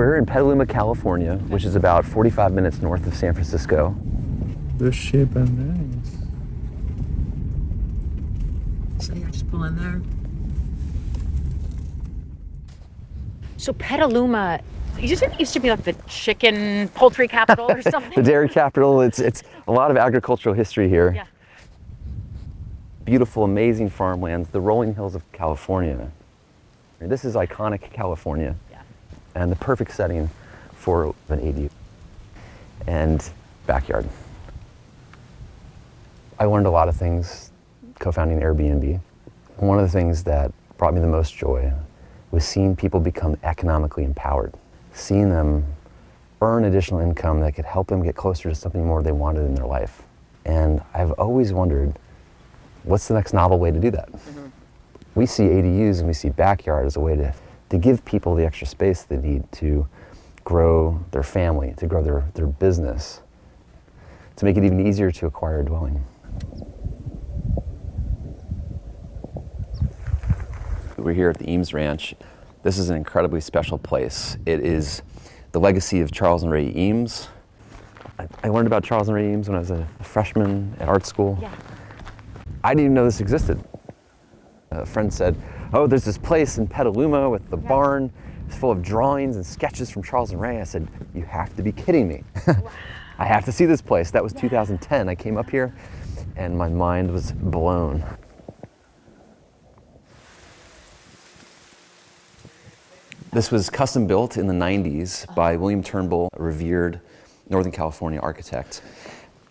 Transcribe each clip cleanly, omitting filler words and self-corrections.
We're in Petaluma, California, which is about 45 minutes north of San Francisco. The ship and nice. So yeah, just pull in there. So Petaluma, you said it used to be like the chicken poultry capital or something? The dairy capital. It's a lot of agricultural history here. Yeah. Beautiful, amazing farmlands, the rolling hills of California. This is iconic California. Yeah. And the perfect setting for an ADU and backyard. I learned a lot of things co-founding Airbnb. One of the things that brought me the most joy was seeing people become economically empowered, seeing them earn additional income that could help them get closer to something more they wanted in their life. And I've always wondered, what's the next novel way to do that? Mm-hmm. We see ADUs and we see backyard as a way to give people the extra space they need to grow their family, to grow their business, to make it even easier to acquire a dwelling. We're here at the Eames Ranch. This is an incredibly special place. It is the legacy of Charles and Ray Eames. I learned about Charles and Ray Eames when I was a freshman at art school. Yeah. I didn't even know this existed. A friend said, oh, there's this place in Petaluma with the barn. It's full of drawings and sketches from Charles and Ray. I said, you have to be kidding me. Wow. I have to see this place. That was 2010. I came up here and my mind was blown. This was custom built in the 90s by William Turnbull, a revered Northern California architect.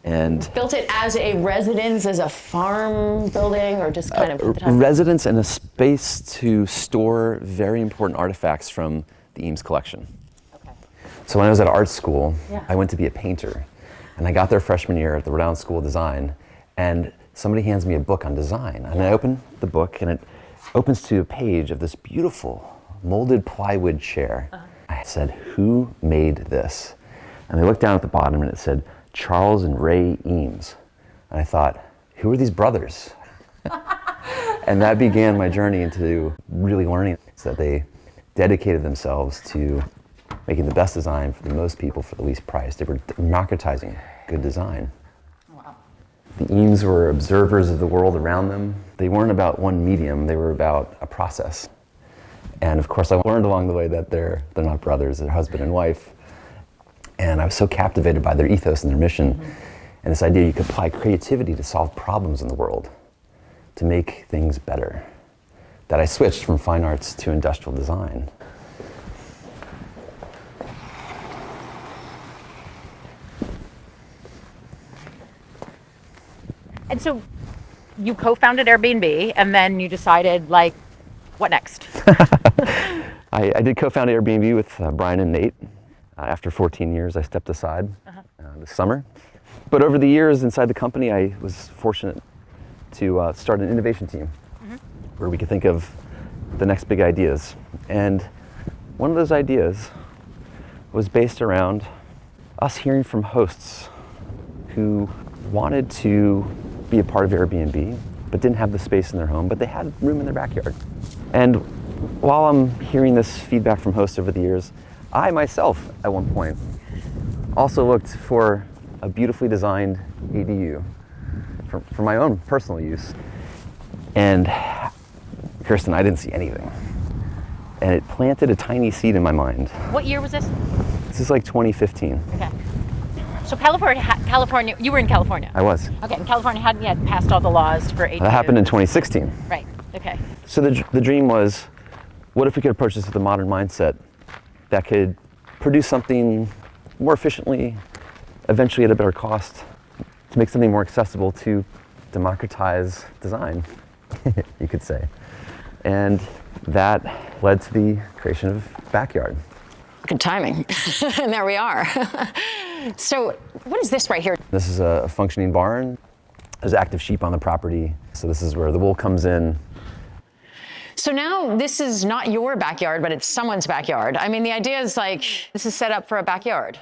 And built it as a residence, as a farm building, or just kind of at the time? Residence and a space to store very important artifacts from the Eames collection. Okay. So when I was at art school, I went to be a painter. And I got there freshman year at the Rhode Island School of Design, and somebody hands me a book on design. And I open the book, and it opens to a page of this beautiful molded plywood chair. I said, who made this? And I looked down at the bottom and it said, Charles and Ray Eames. And I thought, who are these brothers? And that began my journey into really learning that they dedicated themselves to making the best design for the most people for the least price. They were democratizing good design. Wow. The Eames were observers of the world around them. They weren't about one medium, they were about a process. And of course, I learned along the way that they're not brothers, they're husband and wife. And I was so captivated by their ethos and their mission, and this idea you could apply creativity to solve problems in the world, to make things better, that I switched from fine arts to industrial design. And so you co-founded Airbnb, and then you decided, like, what next? I did co-found Airbnb with Brian and Nate. After 14 years, I stepped aside this summer. But over the years inside the company, I was fortunate to start an innovation team where we could think of the next big ideas. And one of those ideas was based around us hearing from hosts who wanted to be a part of Airbnb, but didn't have the space in their home, but they had room in their backyard. And while I'm hearing this feedback from hosts over the years, I myself, at one point, also looked for a beautifully designed ADU for my own personal use. And Kirsten, I didn't see anything. And it planted a tiny seed in my mind. What year was this? This is like 2015. Okay. So California, you were in California? I was. Okay, and California hadn't yet passed all the laws for ADUs. That happened in 2016. Right, okay. So the dream was, what if we could approach this with a modern mindset that could produce something more efficiently, eventually at a better cost, to make something more accessible, to democratize design, you could say. And that led to the creation of Backyard. Good timing. And there we are. So what is this right here? This is a functioning barn. There's active sheep on the property. So this is where the wool comes in. So now this is not your backyard, but it's someone's backyard. I mean, the idea is like, this is set up for a backyard.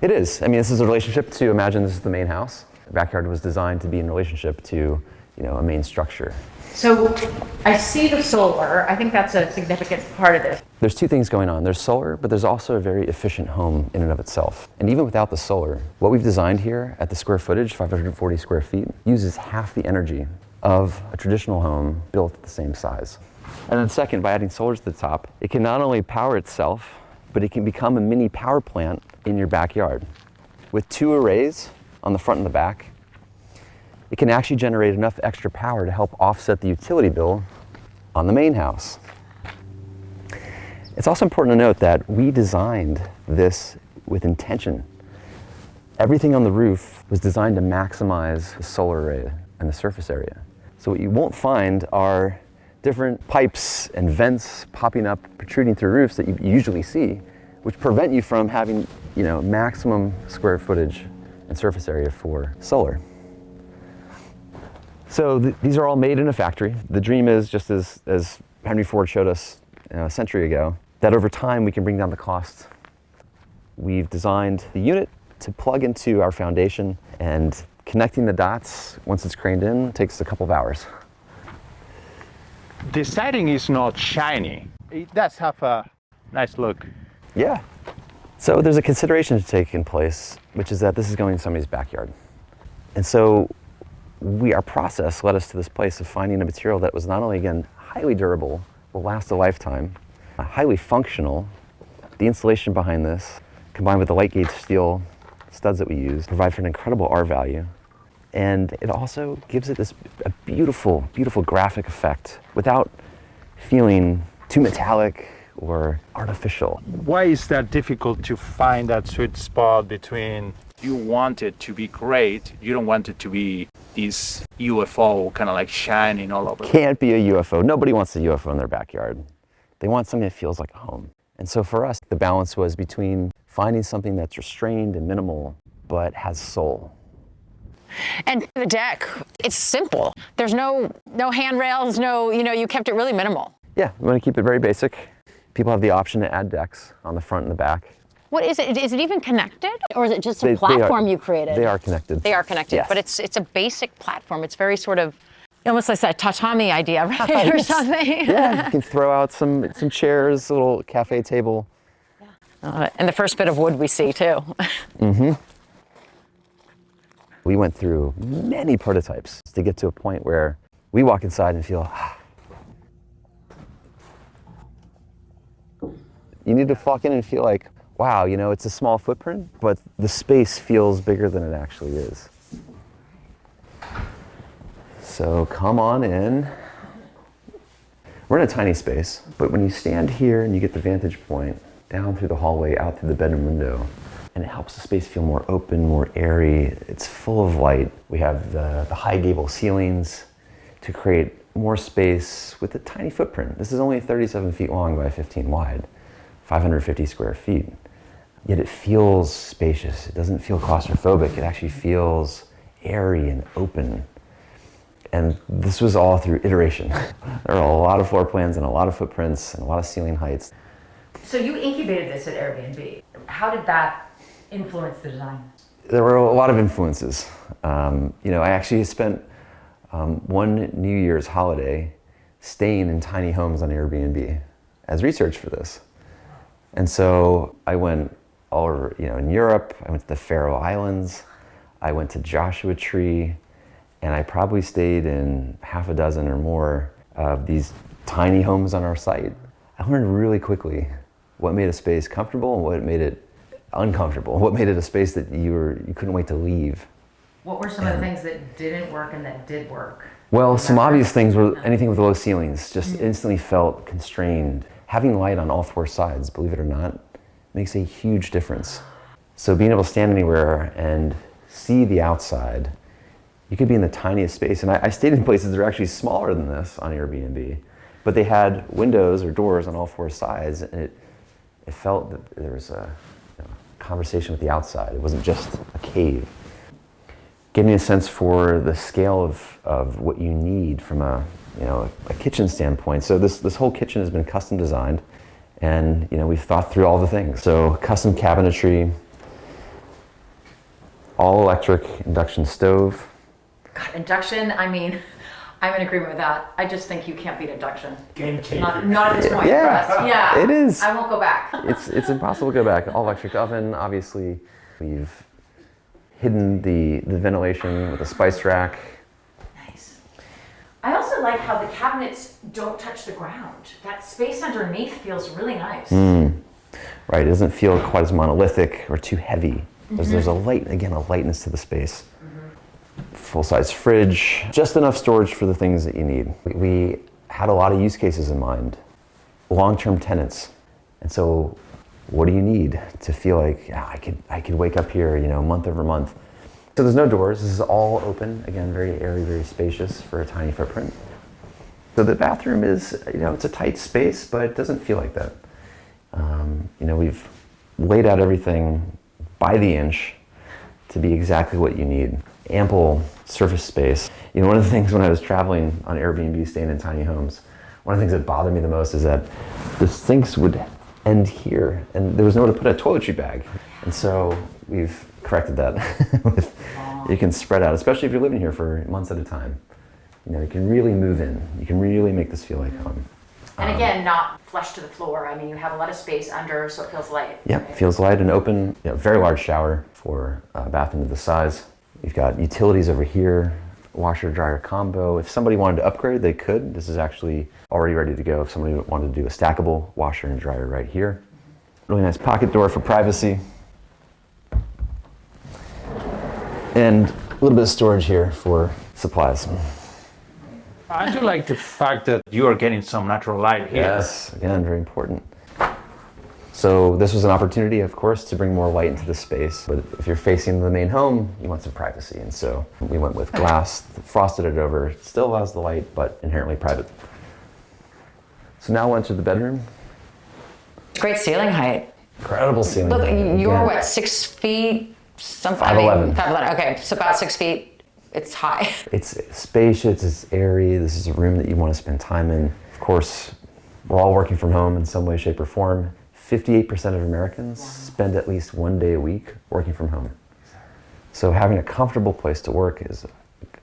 It is. I mean, this is a relationship to imagine this is the main house. The backyard was designed to be in relationship to a main structure. So I see the solar. I think that's a significant part of this. There's two things going on. There's solar, but there's also a very efficient home in and of itself. And even without the solar, what we've designed here at the square footage, 540 square feet, uses half the energy of a traditional home built at the same size. And then second, by adding solar to the top, it can not only power itself, but it can become a mini power plant in your backyard. With 2 arrays on the front and the back, it can actually generate enough extra power to help offset the utility bill on the main house. It's also important to note that we designed this with intention. Everything on the roof was designed to maximize the solar array and the surface area. So what you won't find are different pipes and vents popping up, protruding through roofs that you usually see, which prevent you from having, maximum square footage and surface area for solar. So these are all made in a factory. The dream is, just as Henry Ford showed us a century ago, that over time we can bring down the cost. We've designed the unit to plug into our foundation, and connecting the dots once it's craned in takes a couple of hours. The siding is not shiny. It does have a nice look. Yeah. So there's a consideration to take in place, which is that this is going in somebody's backyard. And so our process led us to this place of finding a material that was not only, again, highly durable, will last a lifetime, highly functional. The insulation behind this, combined with the light gauge steel studs that we use, provide for an incredible R value. And it also gives it a beautiful, beautiful graphic effect without feeling too metallic or artificial. Why is that difficult to find that sweet spot between you want it to be great, you don't want it to be this UFO kind of like shining all over? Can't be a UFO. Nobody wants a UFO in their backyard. They want something that feels like a home. And so for us, the balance was between finding something that's restrained and minimal, but has soul. And the deck, it's simple. There's no handrails, you kept it really minimal. Yeah, we want to keep it very basic. People have the option to add decks on the front and the back. What is it? Is it even connected, or is it just a platform you created? They are connected. They are connected, yes. But it's a basic platform. It's very sort of almost like that tatami idea, right, or something. Yeah, you can throw out some chairs, a little cafe table. And the first bit of wood we see too. Mm-hmm. We went through many prototypes to get to a point where we walk inside and feel, you need to walk in and feel like, wow, it's a small footprint, but the space feels bigger than it actually is. So come on in. We're in a tiny space, but when you stand here and you get the vantage point down through the hallway, out through the bedroom window, and it helps the space feel more open, more airy. It's full of light. We have the high gable ceilings to create more space with a tiny footprint. This is only 37 feet long by 15 wide, 550 square feet. Yet it feels spacious. It doesn't feel claustrophobic. It actually feels airy and open. And this was all through iteration. There are a lot of floor plans and a lot of footprints and a lot of ceiling heights. So you incubated this at Airbnb. How did that influence the design? There were a lot of influences. I actually spent one New Year's holiday staying in tiny homes on Airbnb as research for this. And so I went all over, in Europe. I went to the Faroe Islands. I went to Joshua Tree, and I probably stayed in half a dozen or more of these tiny homes on our site. I learned really quickly what made a space comfortable and what made it uncomfortable, what made it a space that you couldn't wait to leave. What were some of the things that didn't work and that did work? Well, some obvious things were anything with low ceilings just instantly felt constrained. Having light on all 4 sides, believe it or not, makes a huge difference. So being able to stand anywhere and see the outside, you could be in the tiniest space. And I stayed in places that are actually smaller than this on Airbnb, but they had windows or doors on all 4 sides, and it felt that there was a conversation with the outside. It wasn't just a cave. Getting a sense for the scale of what you need from a kitchen standpoint. So this whole kitchen has been custom designed, and we've thought through all the things. So custom cabinetry, all electric induction stove, God, induction, I mean, I'm in agreement with that. I just think you can't beat induction. Game changer. Not at this point Yeah, for us. Yeah. it is. I won't go back. It's impossible to go back. All electric oven, obviously. We've hidden the ventilation with a spice rack. Nice. I also like how the cabinets don't touch the ground. That space underneath feels really nice. Right, it doesn't feel quite as monolithic or too heavy. There's a lightness to the space. Full-size fridge, just enough storage for the things that you need. We had a lot of use cases in mind. Long-term tenants. And so what do you need to feel like, I could wake up here, month over month. So there's no doors. This is all open. Again, very airy, very spacious for a tiny footprint. So the bathroom is, it's a tight space, but it doesn't feel like that. We've laid out everything by the inch to be exactly what you need. Ample surface space. One of the things when I was traveling on Airbnb, staying in tiny homes, one of the things that bothered me the most is that the sinks would end here, and there was nowhere to put a toiletry bag. And so we've corrected that. You can spread out, especially if you're living here for months at a time. You can really move in. You can really make this feel like home. And again, not flush to the floor. I mean, you have a lot of space under, so it feels light. Yeah, it feels light and open. Very large shower for a bathroom of this size. You've got utilities over here, washer dryer combo. If somebody wanted to upgrade, they could. This is actually already ready to go if somebody wanted to do a stackable washer and dryer right here. Really nice pocket door for privacy. And a little bit of storage here for supplies. I do like the fact that you are getting some natural light here. Yes, again, very important. So this was an opportunity, of course, to bring more light into the space. But if you're facing the main home, you want some privacy. And so we went with glass, frosted it over. It still allows the light, but inherently private. So now we'll enter the bedroom. Great ceiling height. Incredible ceiling. Look, height. you're Again, what, 6 feet? 5'11". 5'11". Okay, so about 6 feet. It's high. It's spacious, it's airy. This is a room that you want to spend time in. Of course, we're all working from home in some way, shape, or form. 58% of Americans spend at least one day a week working from home. So having a comfortable place to work is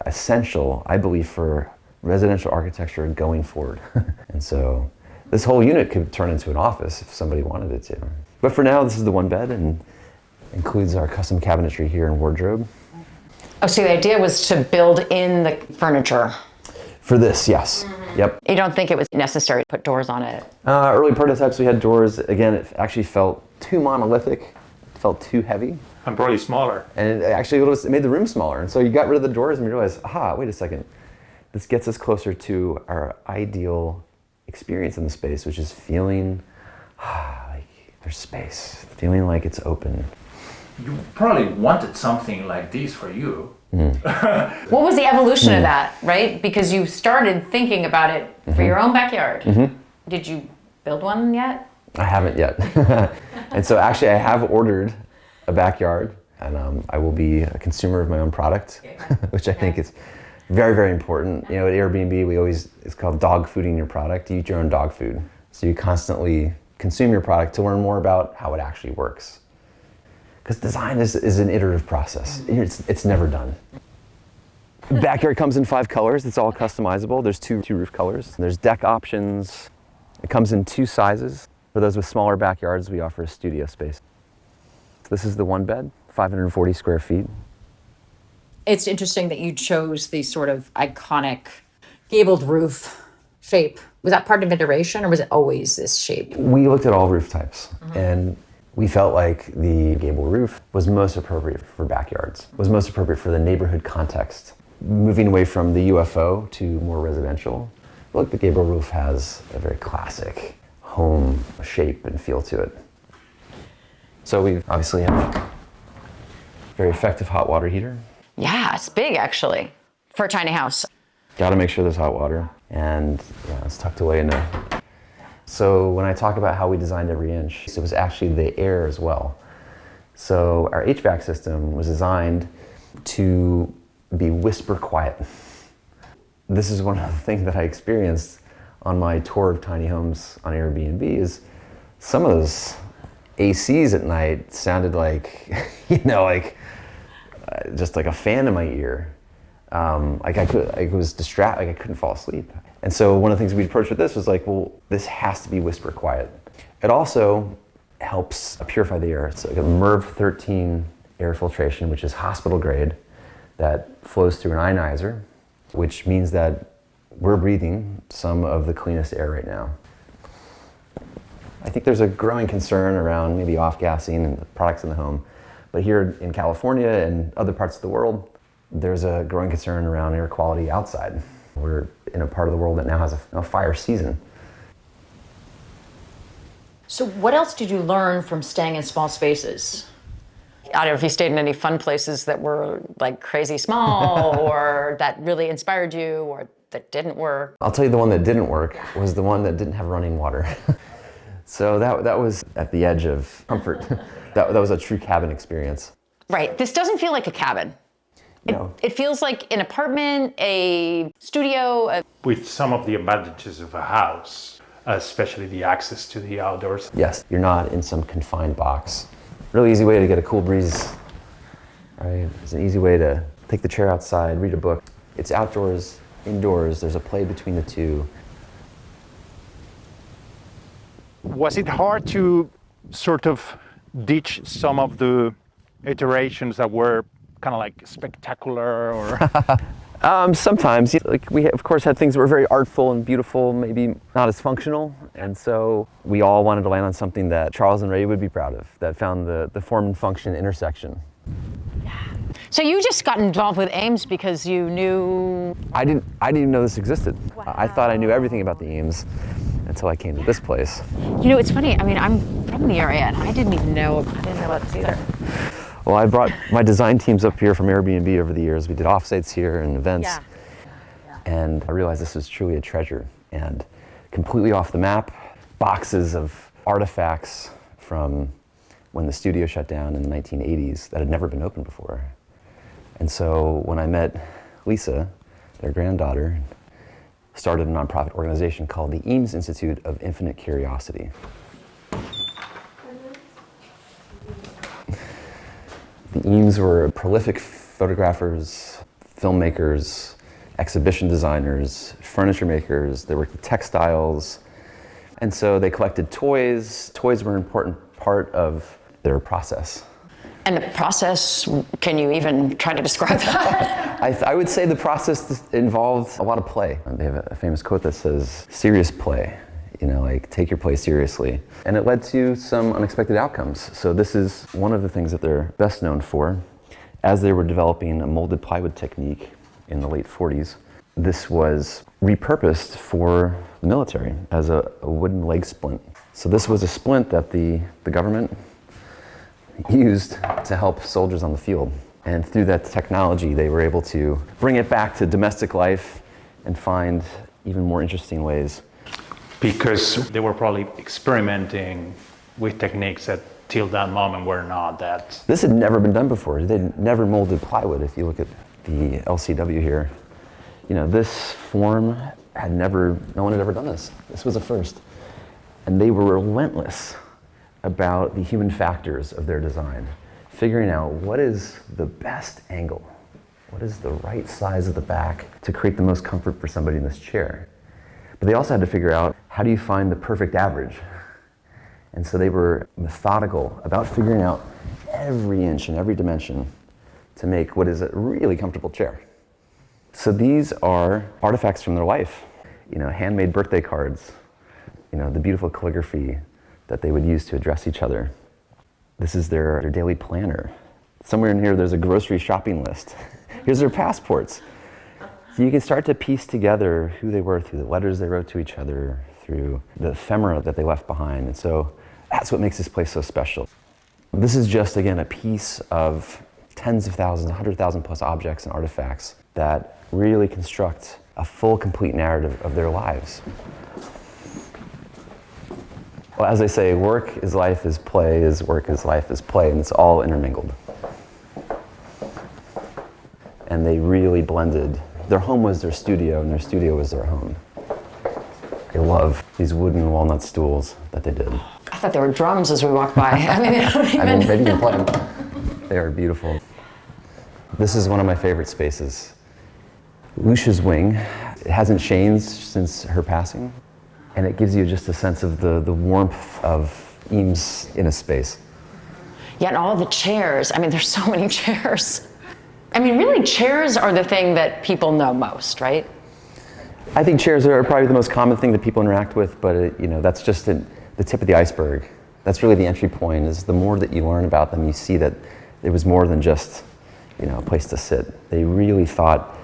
essential, I believe, for residential architecture going forward. And so this whole unit could turn into an office if somebody wanted it to. But for now, this is the one bed and includes our custom cabinetry here and wardrobe. Oh, so the idea was to build in the furniture. For this, yes. Yep. You don't think it was necessary to put doors on it? Early prototypes, we had doors. Again, it actually felt too monolithic. It felt too heavy. And probably smaller. And it made the room smaller. And so you got rid of the doors and you realized, wait a second. This gets us closer to our ideal experience in the space, which is feeling like there's space, feeling like it's open. You probably wanted something like this for you. What was the evolution of that, right? Because you started thinking about it for your own backyard. Did you build one yet? I haven't yet. And so actually I have ordered a backyard, and I will be a consumer of my own product, which I think is very, very important. At Airbnb, it's called dog fooding your product. You eat your own dog food. So you constantly consume your product to learn more about how it actually works. Because design is an iterative process. It's never done. Backyard comes in 5 colors. It's all customizable. There's two roof colors. There's deck options. It comes in 2 sizes. For those with smaller backyards, we offer a studio space. This is the one bed, 540 square feet. It's interesting that you chose the sort of iconic gabled roof shape. Was that part of iteration, or was it always this shape? We looked at all roof types, and we felt like the gable roof was most appropriate for backyards, was most appropriate for the neighborhood context. Moving away from the UFO to more residential, look, the gable roof has a very classic home shape and feel to it. So we obviously have a very effective hot water heater. Yeah, it's big actually for a tiny house. Got to make sure there's hot water, and it's tucked away in there. So when I talk about how we designed every inch, it was actually the air as well. So our HVAC system was designed to be whisper quiet. This is one of the things that I experienced on my tour of tiny homes on Airbnb is some of those ACs at night sounded like, just like a fan in my ear. I was distracted, like I couldn't fall asleep. And so one of the things we approached with this was like, well, this has to be whisper quiet. It also helps purify the air. It's like a MERV 13 air filtration, which is hospital grade, that flows through an ionizer, which means that we're breathing some of the cleanest air right now. I think there's a growing concern around maybe off-gassing and products in the home. But here in California and other parts of the world, there's a growing concern around air quality outside. We're in a part of the world that now has a fire season. So what else did you learn from staying in small spaces? I don't know if you stayed in any fun places that were like crazy small or that really inspired you or that didn't work. I'll tell you the one that didn't work was the one that didn't have running water. So that was at the edge of comfort. That was a true cabin experience. Right, this doesn't feel like a cabin. No. It feels like an apartment, a studio. With some of the advantages of a house, especially the access to the outdoors. Yes, you're not in some confined box. Really easy way to get a cool breeze, right? It's an easy way to take the chair outside, read a book. It's outdoors, indoors, there's a play between the two. Was it hard to sort of ditch some of the iterations that were kind of like spectacular or? Sometimes, like we of course had things that were very artful and beautiful, maybe not as functional, and so we all wanted to land on something that Charles and Ray would be proud of, that found the form and function intersection. So you just got involved with Ames because you knew... I didn't even know this existed. Wow. I thought I knew everything about the Ames until I came to this place. You know, it's funny, I mean, I'm from the area and I didn't know about this either. Well, I brought my design teams up here from Airbnb over the years. We did offsites here and events. Yeah. And I realized this was truly a treasure and completely off the map. Boxes of artifacts from when the studio shut down in the 1980s that had never been opened before. And so when I met Lisa, their granddaughter, started a nonprofit organization called the Eames Institute of Infinite Curiosity. The Eames were prolific photographers, filmmakers, exhibition designers, furniture makers. They worked with textiles. And so they collected toys. Toys were an important part of their process. And the process, can you even try to describe that? I would say the process involved a lot of play. They have a famous quote that says, serious play, like take your play seriously. And it led to some unexpected outcomes. So this is one of the things that they're best known for. As they were developing a molded plywood technique in the late 40s, this was repurposed for the military as a wooden leg splint. So this was a splint that the government used to help soldiers on the field. And through that technology, they were able to bring it back to domestic life and find even more interesting ways. Because they were probably experimenting with techniques that till that moment were not that. This had never been done before. They'd never molded plywood. If you look at the LCW here, this form no one had ever done this. This was a first. And they were relentless about the human factors of their design, figuring out what is the best angle, what is the right size of the back to create the most comfort for somebody in this chair. But they also had to figure out, how do you find the perfect average? And so they were methodical about figuring out every inch and every dimension to make what is a really comfortable chair. So these are artifacts from their life, handmade birthday cards, the beautiful calligraphy that they would use to address each other. This is their daily planner. Somewhere in here there's a grocery shopping list. Here's their passports. So you can start to piece together who they were through the letters they wrote to each other, through the ephemera that they left behind. And so that's what makes this place so special. This is just, again, a piece of tens of thousands, 100,000 plus objects and artifacts that really construct a full, complete narrative of their lives. Well, as I say, work is life is play, is work is life is play, and it's all intermingled. And they really blended. Their home was their studio, and their studio was their home. I love these wooden walnut stools that they did. I thought there were drums as we walked by. They don't even... Maybe you can play them. They are beautiful. This is one of my favorite spaces. Lucia's wing, it hasn't changed since her passing, and it gives you just a sense of the warmth of Eames in a space. Yeah, and all the chairs. I mean, there's so many chairs. I mean, really, chairs are the thing that people know most, right? I think chairs are probably the most common thing that people interact with, but that's just the tip of the iceberg. That's really the entry point. Is the more that you learn about them, you see that it was more than just a place to sit. They really thought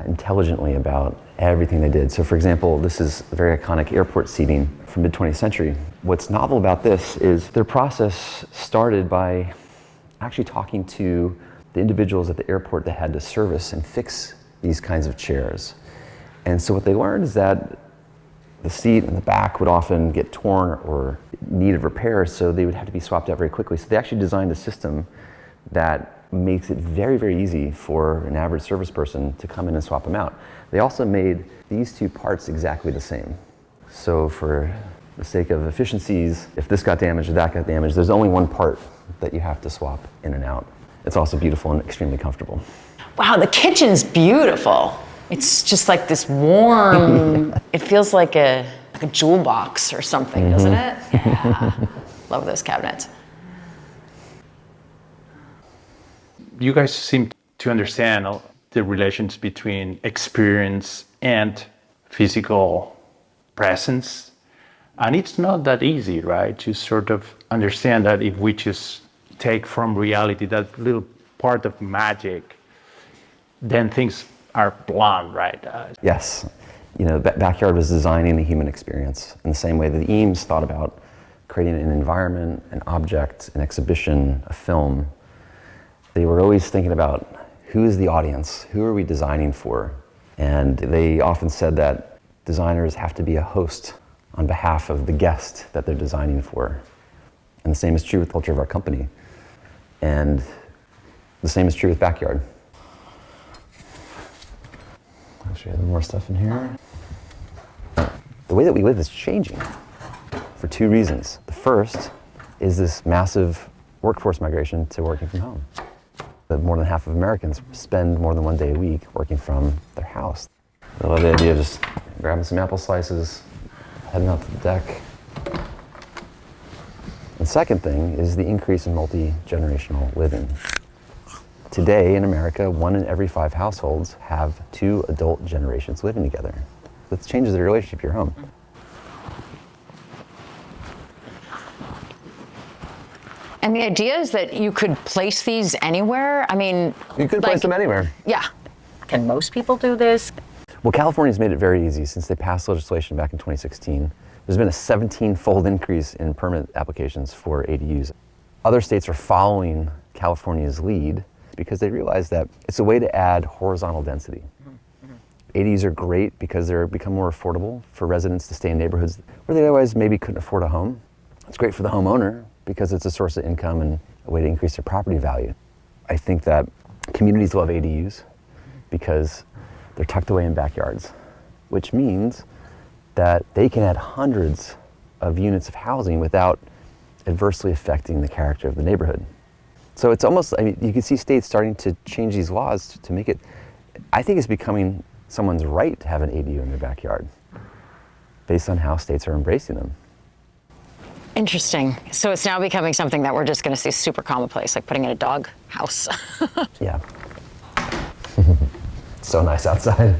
intelligently about everything they did. So for example, this is very iconic airport seating from mid-20th century. What's novel about this is their process started by actually talking to the individuals at the airport that had to service and fix these kinds of chairs. And so what they learned is that the seat and the back would often get torn or needed repair, so they would have to be swapped out very quickly. So they actually designed a system that makes it very, very easy for an average service person to come in and swap them out. They also made these two parts exactly the same. So for the sake of efficiencies, if this got damaged or that got damaged, there's only one part that you have to swap in and out. It's also beautiful and extremely comfortable. Wow, the kitchen's beautiful. It's just like this warm, it feels like a jewel box or something, doesn't it? Yeah, love those cabinets. You guys seem to understand the relations between experience and physical presence. And it's not that easy, right? To sort of understand that if we just take from reality that little part of magic, then things are blunt, right? Yes. Backyard was designing the human experience in the same way that the Eames thought about creating an environment, an object, an exhibition, a film. They were always thinking about who is the audience, who are we designing for? And they often said that designers have to be a host on behalf of the guest that they're designing for. And the same is true with the culture of our company. And the same is true with Backyard. I'll show you more stuff in here. The way that we live is changing for two reasons. The first is this massive workforce migration to working from home. That more than half of Americans spend more than one day a week working from their house. I love the idea of just grabbing some apple slices, heading out to the deck. The second thing is the increase in multi-generational living. Today in America, 1 in every 5 households have 2 adult generations living together. That changes the relationship to your home. And the idea is that you could place these anywhere? I mean, You could place them anywhere. Yeah. Can most people do this? Well, California's made it very easy since they passed legislation back in 2016. There's been a 17-fold increase in permit applications for ADUs. Other states are following California's lead because they realize that it's a way to add horizontal density. ADUs are great because they're become more affordable for residents to stay in neighborhoods where they otherwise maybe couldn't afford a home. It's great for the homeowner because it's a source of income and a way to increase their property value. I think that communities love ADUs because they're tucked away in backyards, which means that they can add hundreds of units of housing without adversely affecting the character of the neighborhood. So it's almost, you can see states starting to change these laws to make it, I think it's becoming someone's right to have an ADU in their backyard based on how states are embracing them. Interesting. So it's now becoming something that we're just going to see super commonplace, like putting in a dog house. Yeah. So nice outside.